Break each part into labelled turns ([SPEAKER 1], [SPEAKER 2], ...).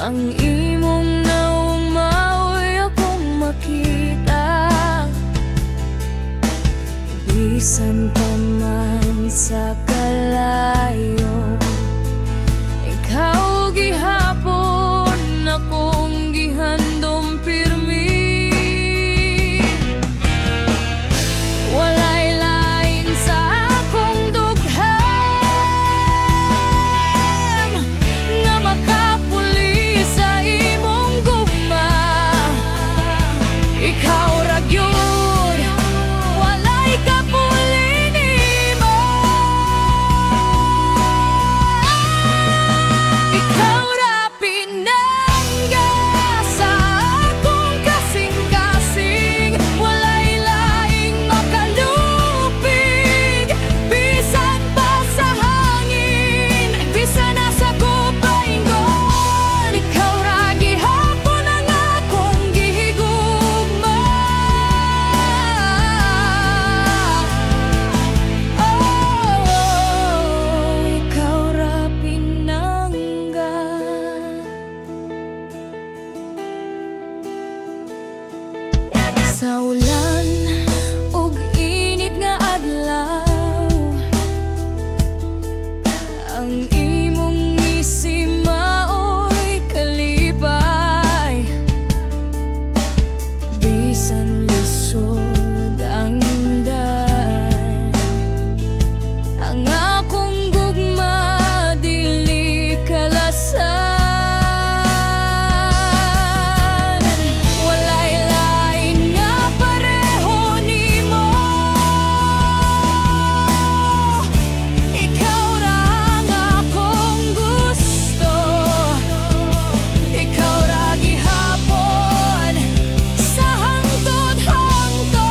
[SPEAKER 1] ang imong naong maoy akong makita. Bisan pa man sa kalayo, ikaw gihapon akong gihandom pirmi. Walay lain sa akong dugham nga makapuli sa imong gugma. Ikaw ra gyud, walay kapuli nimo. Ikaw ra pinangga sa akong kasing-kasing, walay laing makalupig. Bisan pa sa hangin, bisan nasa kupaingon, ikaw ra gihapon ang akong gihigugma. Oh, ikaw ra pinangga. Sa ulan ug init nga adlaw, ang imong ngisi maoy kalipay. Bisan lisod ang daan, ang akong gugma dili kalasan. Walay lain nga pareho nimo. Ikaw ra ang akong gusto, ikaw ra gihapon sa hangtod-hangtod.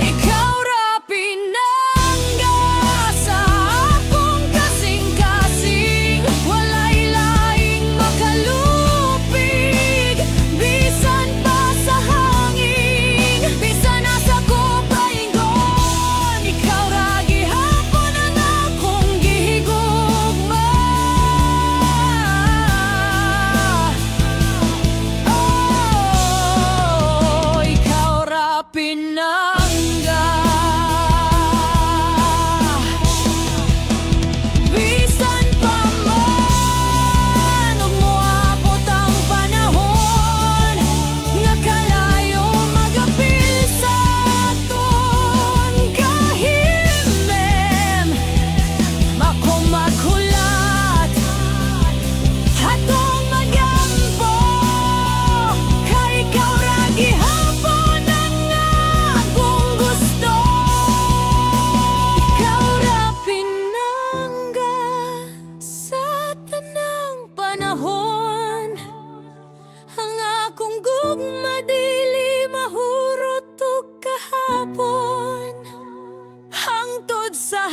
[SPEAKER 1] Ikaw ra pinangga sa akong kasing-kasing, walay laing makalupig. Bisan pa sa hangin, bisan nasa kupaingon, ikaw ra gihapon ang akong gihigugma. Oh, ikaw ra pinangga. Bisan pa man ug moabot ang panahon, nga kalayo magapil sa aton kahimem. Akong maghulat, atong magyampo, kay ikaw ra gihapon ang akong gusto. Ikaw ra pinangga sa tanang panahon, ang akong gugma dili mahurot ug kahapon. Hangtod sa